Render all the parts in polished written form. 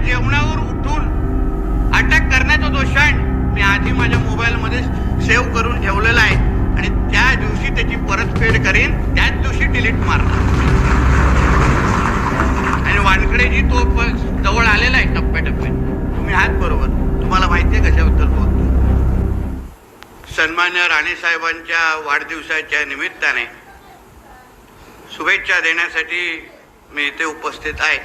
जेवणावर उठून अटक करण्याचा तो क्षण मी आधी माझ्या मोबाईलमध्ये सेव्ह करून ठेवलेला आहे आणि त्या दिवशी त्याची परतफेड करीन, त्याच दिवशी डिलीट मारणार. आणि वानखडेजी तो जवळ आलेला आहे टप्प्याटप्प्यात. तुम्ही आहात बरोबर, तुम्हाला माहिती आहे कशाबद्दल बोलतो. सन्मान्य राणेसाहेबांच्या वाढदिवसाच्या निमित्ताने शुभेच्छा देण्यासाठी मी इथे उपस्थित आहे.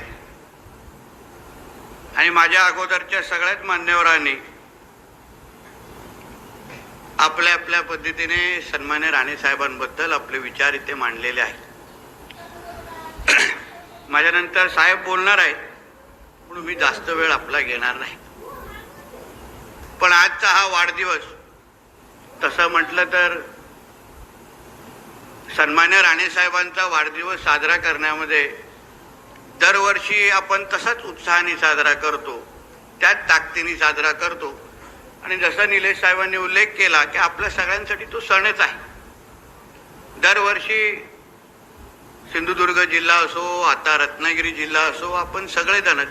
आणि माझ्या अगोदरच्या सगळ्याच मान्यवरांनी आपल्या आपल्या पद्धतीने सन्मान्य राणेसाहेबांबद्दल आपले विचार इथे मांडलेले आहेत. माझ्यानंतर साहेब बोलणार आहेत म्हणून मी जास्त वेळ आपला घेणार नाही. पण आजचा हा वाढदिवस तसं म्हटलं तर सन्मान्य राणेसाहेबांचा वाढदिवस साजरा करण्यामध्ये दरवर्षी आपण तसाच उत्साहाने साजरा करतो, त्याच ताकदीने साजरा करतो. आणि जसं निलेश साहेबांनी उल्लेख केला की आपल्या सगळ्यांसाठी तो सणच आहे. दरवर्षी सिंधुदुर्ग जिल्हा असो, आता रत्नागिरी जिल्हा असो, आपण सगळेजणच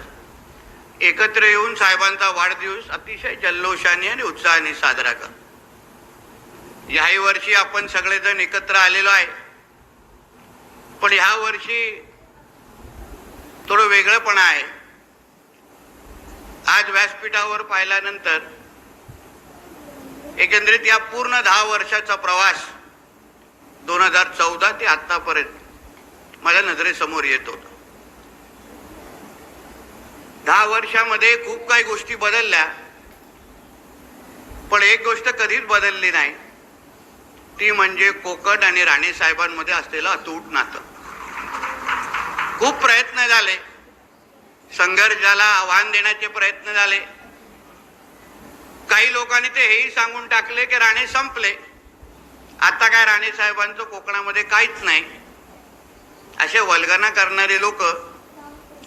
एकत्र येऊन साहेबांचा वाढदिवस अतिशय जल्लोषाने आणि उत्साहाने साजरा करतो. याही वर्षी आपण सगळेजण एकत्र आलेलो आहे. पण ह्या वर्षी थोडं वेगळंपणा आहे. आज व्यासपीठावर पाहिल्यानंतर एकंदरीत या पूर्ण 10 वर्षाचा प्रवास 2014 ते आतापर्यंत माझ्या नजरेसमोर येत होता. 10 वर्षामध्ये खूप काही गोष्टी बदलल्या, पण एक गोष्ट कधीच बदलली नाही, ती म्हणजे कोकण आणि राणेसाहेबांमध्ये असलेलं अतूट नातं. खूप प्रयत्न झाले, संघर्षाला आव्हान देण्याचे प्रयत्न झाले. काही लोकांनी ते हेही सांगून टाकले की राणे संपले, आता काय राणेसाहेबांचं कोकणामध्ये काहीच नाही. असे वल्गना करणारे लोक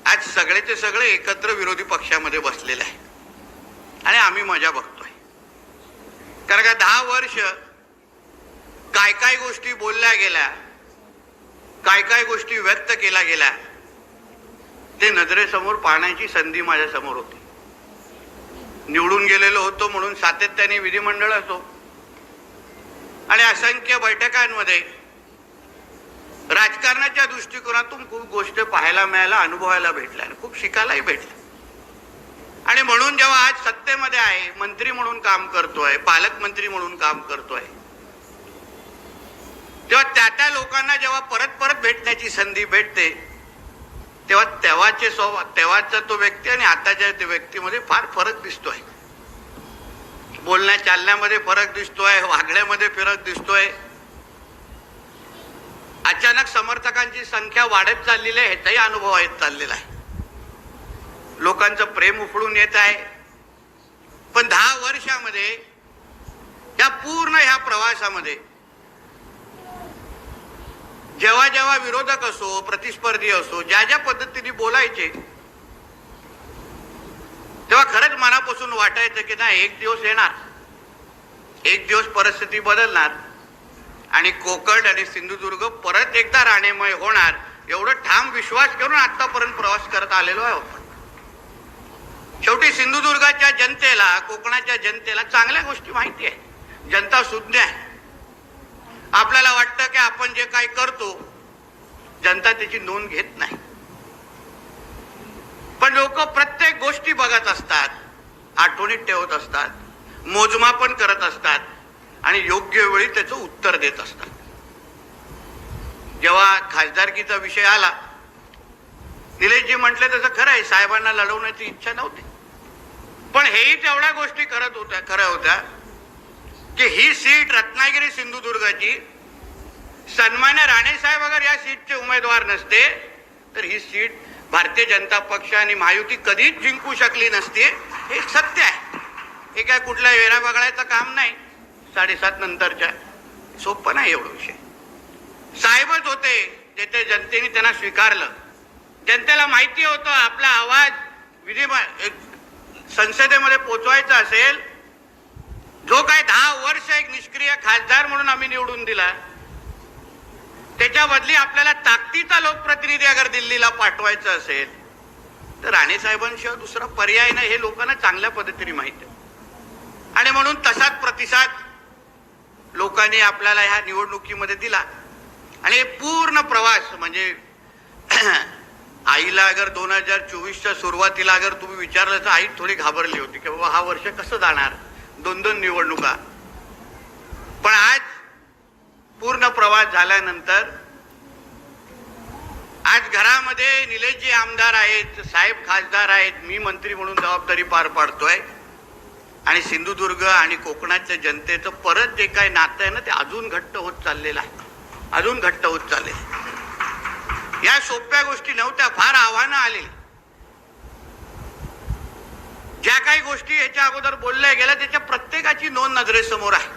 आज सगळेचे सगळे एकत्र विरोधी पक्षामध्ये बसलेले आहेत आणि आम्ही मजा बघतोय. कारण का 10 वर्ष काय काय गोष्टी बोलल्या गेल्या, काय काय गोष्टी व्यक्त केल्या गेल्या, ते नजरेसमोर पाहण्याची संधी माझ्या समोर होती. निवडून गेलेलो होतो म्हणून सातत्याने विधिमंडळ असो आणि असंख्य बैठकांमध्ये राजकारणाच्या दृष्टिकोनातून खूप गोष्ट पाहायला मिळायला, अनुभवायला भेटल्या, खूप शिकायलाही भेटलं. आणि म्हणून जेव्हा आज सत्तेमध्ये आहे, मंत्री म्हणून काम करतोय, पालकमंत्री म्हणून काम करतोय, तेव्हा त्या लोकांना जेव्हा परत परत भेटण्याची संधी भेटते, तेव्हा तेव्हाचा तो व्यक्ती आणि आताच्या त्या व्यक्तीमध्ये फार फरक दिसतोय. बोलण्या चालण्यामध्ये फरक दिसतोय, वागण्यामध्ये फरक दिसतोय. अचानक समर्थकांची संख्या वाढत चाललेली आहे, ह्याचाही अनुभव येत चाललेला आहे. लोकांचं प्रेम उफळून येत आहे. पण 10 वर्षामध्ये या पूर्ण ह्या प्रवासामध्ये जेव्हा जेव्हा विरोधक असो, प्रतिस्पर्धी असो, ज्या ज्या पद्धतीने बोलायचे, तेव्हा खरंच मनापासून वाटायचं की नाही, एक दिवस येणार, एक दिवस परिस्थिती बदलणार आणि कोकण आणि सिंधुदुर्ग परत एकदा राणेमय होणार, एवढं ठाम विश्वास करून आतापर्यंत प्रवास करत आलेलो आहे आपण. शेवटी सिंधुदुर्गाच्या जनतेला, कोकणाच्या जनतेला चांगल्या गोष्टी माहिती आहे. जनता सुज्ञ आहे. आपल्याला वाटतं की आपण जे काही करतो जनता त्याची नोंद घेत नाही, पण लोक प्रत्येक गोष्टी बघत असतात, आठवणीत ठेवत असतात, मोजमापन करत असतात आणि योग्य वेळी त्याचं उत्तर देत असतात. जेव्हा खासदारकीचा विषय आला, निलेशजी म्हटले तसं खरं आहे, साहेबांना लढवण्याची इच्छा नव्हती, पण हेही तेवढ्या गोष्टी खऱ्या होत्या की ही सीट रत्नागिरी सिंधुदुर्गाची, सन्मान्य राणेसाहेब अगर या सीटचे उमेदवार नसते तर ही सीट भारतीय जनता पक्ष आणि महायुती कधीच जिंकू शकली नसती. हे सत्य आहे. हे काय कुठल्या वेळा बघायचं काम नाही. 7:30 नंतरच्या सोपं नाही एवढं विषय. साहेबच होते जे ते जनतेने त्यांना स्वीकारलं. जनतेला माहिती होतं आपला आवाज संसदेमध्ये पोचवायचा असेल, जो काय 10 वर्ष एक निष्क्रिय खासदार म्हणून आम्ही निवडून दिला, त्याच्या बदली आपल्याला ताकदीचा लोकप्रतिनिधी अगर दिल्लीला पाठवायचा असेल तर राणे साहेबांशिवाय दुसरा पर्याय नाही हे लोकांना चांगल्या पद्धतीने माहिती आहे. आणि म्हणून तसाच प्रतिसाद लोकांनी आपल्याला ह्या निवडणुकीमध्ये दिला. आणि पूर्ण प्रवास म्हणजे आईला अगर 2024च्या सुरुवातीला अगर तुम्ही विचारलं तर आई थोडी घाबरली होती की बाबा हा वर्ष कसं जाणार, 2 निवडणुका. पण आज पूर्ण प्रवास झाल्यानंतर आज घरामध्ये निलेशजी आमदार आहेत, साहेब खासदार आहेत, मी मंत्री म्हणून जबाबदारी पार पाडतोय आणि सिंधुदुर्ग आणि कोकणाच्या जनतेचं परत जे काही नातं आहे ना ते अजून घट्ट होत चाललेलं आहे, अजून घट्ट होत चालले. या सोप्या गोष्टी नव्हत्या, फार आव्हानं आली. ज्या काही गोष्टी याच्या अगोदर बोलल्या गेल्या त्याच्या प्रत्येकाची नोंद नजरेसमोर आहे.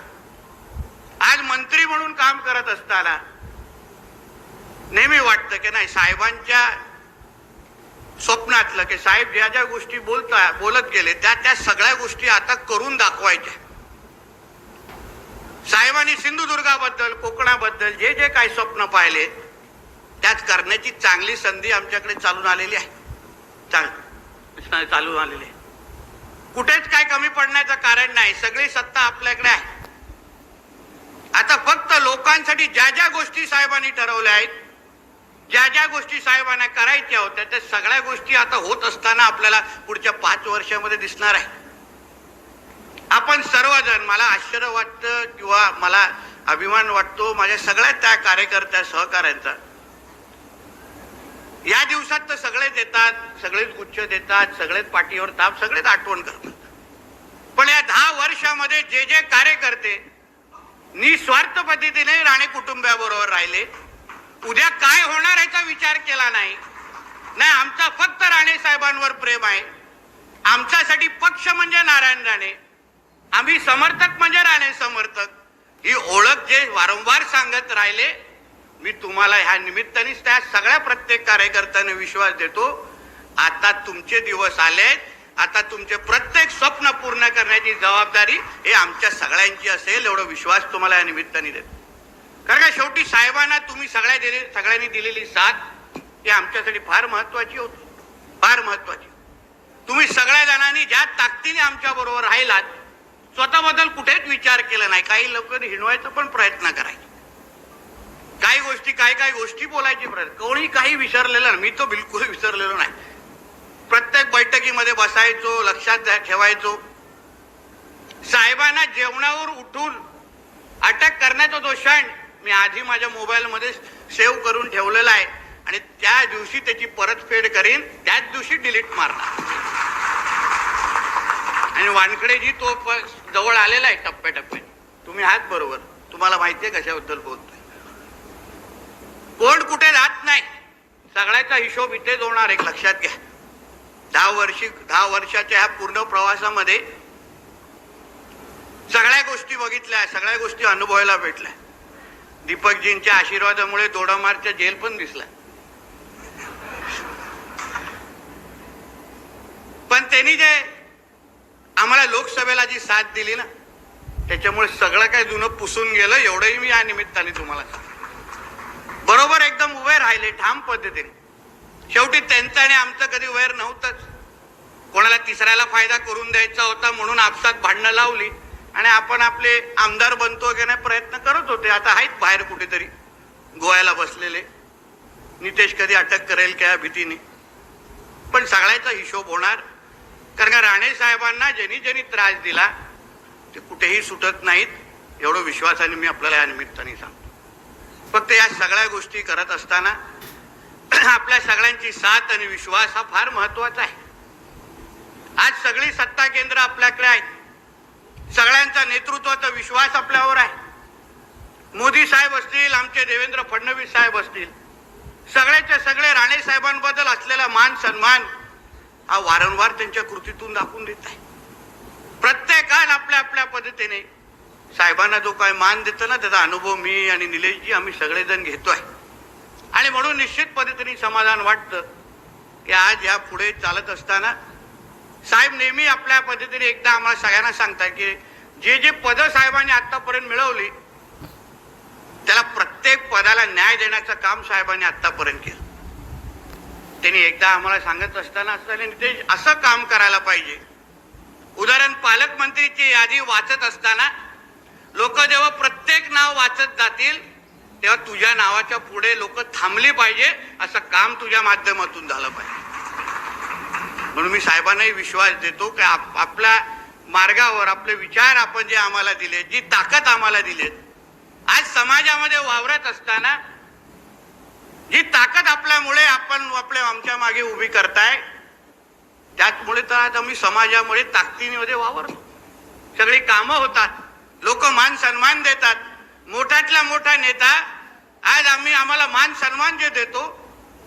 आज मंत्री म्हणून काम करत असताना नेहमी वाटतं की नाही साहेबांच्या स्वप्नातलं की साहेब ज्या ज्या गोष्टी बोलत गेले त्या सगळ्या गोष्टी आता करून दाखवायच्या. साहेबांनी सिंधुदुर्गाबद्दल कोकणाबद्दल जे जे काही स्वप्न पाहिले त्याच करण्याची चांगली संधी आमच्याकडे चालून आलेली आहे. चालून आलेली आहे. कुठेच काय कमी पडण्याचं कारण नाही, सगळी सत्ता आपल्याकडे आहे. आता फक्त लोकांसाठी ज्या ज्या गोष्टी साहेबांनी ठरवल्या आहेत, ज्या ज्या गोष्टी साहेबांना करायच्या होत्या त्या सगळ्या गोष्टी आता होत असताना आपल्याला पुढच्या 5 वर्षामध्ये दिसणार आहे. आपण सर्वजण, मला आश्चर्य वाटतं किंवा मला अभिमान वाटतो माझ्या सगळ्या त्या कार्यकर्त्या सहकाऱ्यांचा. या दिवसात तर सगळेच येतात, सगळेच गुच्छ देतात, सगळेच पाठीवर ताप, सगळेच आठवण करतात. पण या 10 वर्षामध्ये जे जे कार्यकर्ते निस्वार्थ पद्धतीने राणे कुटुंबाबरोबर राहिले, उद्या काय होणार याचा विचार केला नाही. आमचा फक्त राणे साहेबांवर प्रेम आहे. आमच्यासाठी पक्ष म्हणजे नारायण राणे, आम्ही समर्थक म्हणजे राणे समर्थक, ही ओळख जे वारंवार सांगत राहिले. मी तुम्हाला ह्या निमित्तानेच त्या सगळ्या प्रत्येक कार्यकर्त्याने विश्वास देतो, आता तुमचे दिवस आलेत. आता तुमचे प्रत्येक स्वप्न पूर्ण करण्याची जबाबदारी हे आमच्या सगळ्यांची असेल, एवढा विश्वास तुम्हाला या निमित्ताने देतो. कारण का शेवटी साहेबांना तुम्ही सगळ्यांनी दिलेली साथ ही आमच्यासाठी फार महत्वाची होती, फार महत्वाची. तुम्ही सगळ्या जणांनी ज्या ताकदीने आमच्या बरोबर राहिलात, स्वतःबद्दल कुठेच विचार केला नाही. काही लोक हिणवायचा पण प्रयत्न करायचे, काही गोष्टी बोलायची प्रयत्न, कोणी काही विसरलेलं नाही. मी तो बिलकुल विसरलेलो नाही. प्रत्येक बैठकीमध्ये बसायचो, लक्षात ठेवायचो. साहेबांना जेवणावर उठून अटक करण्याचा तो क्षण मी आधी माझ्या मोबाईलमध्ये सेव्ह करून ठेवलेला आहे आणि त्या दिवशी त्याची परतफेड करीन, त्याच दिवशी डिलीट मारणार. आणि वानखडेजी तो जवळ आलेला आहे टप्प्याटप्प्याने. तुम्ही आहात बरोबर, तुम्हाला माहिती आहे कशाबद्दल बोलतोय. कोण कुठे जात नाही, सगळ्याचा हिशोब इथेच होणार. एक लक्षात घ्या, 10 वर्षाच्या ह्या पूर्ण प्रवासामध्ये सगळ्या गोष्टी बघितल्या, सगळ्या गोष्टी अनुभवायला भेटल्या. दीपकजींच्या आशीर्वादामुळे दोडामार्गच्या जेल पण दिसला. पण त्यांनी जे आम्हाला लोकसभेला जी साथ दिली ना, त्याच्यामुळे सगळं काय जुनं पुसून गेलं, एवढंही मी या निमित्ताने तुम्हाला सांगतो. बरोबर एकदम उभे राहिले ठाम पद्धतीने. शेवटी त्यांचं आणि आमचं कधी वैर नव्हतंच. कोणाला तिसऱ्याला फायदा करून द्यायचा होता म्हणून आपसात भांडणं लावली आणि आपण आपले आमदार बनतो की नाही प्रयत्न करत होते. आता आहेत बाहेर कुठेतरी गोव्याला बसलेले. नितेश कधी अटक करेल का भीतीने. पण सगळ्याचा हिशोब होणार. कारण का राणे साहेबांना ज्यांनी त्रास दिला ते कुठेही सुटत नाहीत, एवढं विश्वासाने मी आपल्याला या निमित्ताने सांगतो. फक्त या सगळ्या गोष्टी करत असताना आपल्या सगळ्यांची साथ आणि विश्वास हा फार महत्वाचा आहे. आज सगळी सत्ता केंद्र आपल्याकडे आहेत, सगळ्यांचा नेतृत्वाचा विश्वास आपल्यावर आहे. मोदी साहेब असतील, आमचे देवेंद्र फडणवीस साहेब असतील, सगळेचे सगळे राणे साहेबांबद्दल असलेला मान सन्मान हा वारंवार त्यांच्या कृतीतून दाखवून देत आहे. प्रत्येकान आपल्या आपल्या पद्धतीने साहेबांना जो काय मान देतो ना त्याचा अनुभव मी आणि निलेशजी आम्ही सगळेजण घेतोय. आणि म्हणून निश्चित पद्धतीने समाधान वाटतं की आज या पुढे चालत असताना साहेब नेहमी आपल्या पद्धतीने एकदा आम्हाला सगळ्यांना सांगतात की जे जे पद साहेबांनी आतापर्यंत मिळवली त्याला प्रत्येक पदाला न्याय देण्याचं काम साहेबांनी आतापर्यंत केलं. त्यांनी एकदा आम्हाला सांगत असताना असताना नितेश असं काम करायला पाहिजे. उदाहरण, पालकमंत्रीची यादी वाचत असताना लोक जेव्हा प्रत्येक नाव वाचत जातील तेव्हा तुझ्या नावाच्या पुढे लोक थांबली पाहिजे, असं काम तुझ्या माध्यमातून झालं पाहिजे. म्हणून मी साहेबांनाही विश्वास देतो की आपल्या मार्गावर आपले विचार आपण जे आम्हाला दिले, जी ताकद आम्हाला दिलेत, आज समाजामध्ये वावरत असताना जी ताकद आपल्यामुळे आपण आमच्या मागे उभी करताय, त्याचमुळे तर आज आम्ही समाजामुळे ताकदीमध्ये वावरतो. सगळी कामं होतात, लोक मान सन्मान देतात. मोठ्यातला मोठा नेता आज आम्हाला मान सन्मान जे देतो,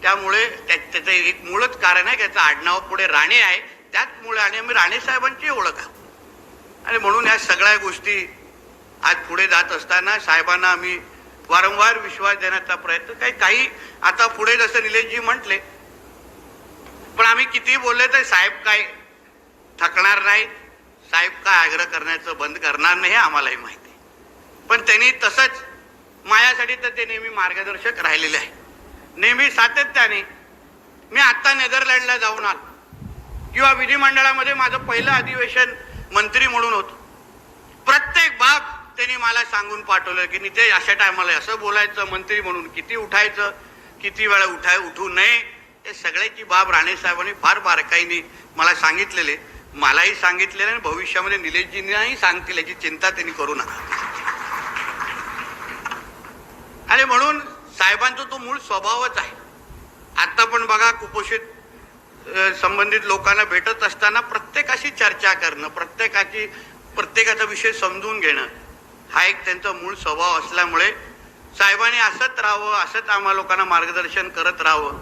त्यामुळे त्याचं एक मूळच कारण आहे, त्याचं आडनाव पुढे राणे आहे, त्याचमुळे आणि आम्ही राणे साहेबांची ओळख आहोत. आणि म्हणून या सगळ्या गोष्टी आज पुढे जात असताना साहेबांना आम्ही वारंवार विश्वास देण्याचा प्रयत्न काही आता पुढे जसं निलेशजी म्हटले, पण आम्ही किती बोलले तर साहेब काय थकणार नाही, साहेब काय आग्रह करण्याचं बंद करणार नाही हे आम्हालाही माहिती आहे. पण त्यांनी तसंच माझ्यासाठी तर ते नेहमी मार्गदर्शक राहिलेले आहे, नेहमी सातत्याने. मी आत्ता नेदरलँडला जाऊन आलो किंवा विधिमंडळामध्ये माझं पहिलं अधिवेशन मंत्री म्हणून होतं. प्रत्येक बाब त्यांनी मला सांगून पाठवलं की नितेश अशा टायमाला असं बोलायचं, मंत्री म्हणून किती उठायचं, किती वेळा उठू नये, हे सगळ्याची बाब राणे साहेबांनी फार बारकाईने मला सांगितलेले, मलाही सांगितलेलं आणि भविष्यामध्ये निलेशजींनाही सांगतील, याची चिंता त्यांनी करू नका. आणि म्हणून साहेबांचा तो मूळ स्वभावच आहे. आता पण बघा, कुपोषित संबंधित लोकांना भेटत असताना प्रत्येकाशी चर्चा करणं, प्रत्येकाचा विषय समजून घेणं, हा एक त्यांचा मूळ स्वभाव असल्यामुळे साहेबांनी असंच राहावं, असंच आम्हा लोकांना मार्गदर्शन करत राहावं,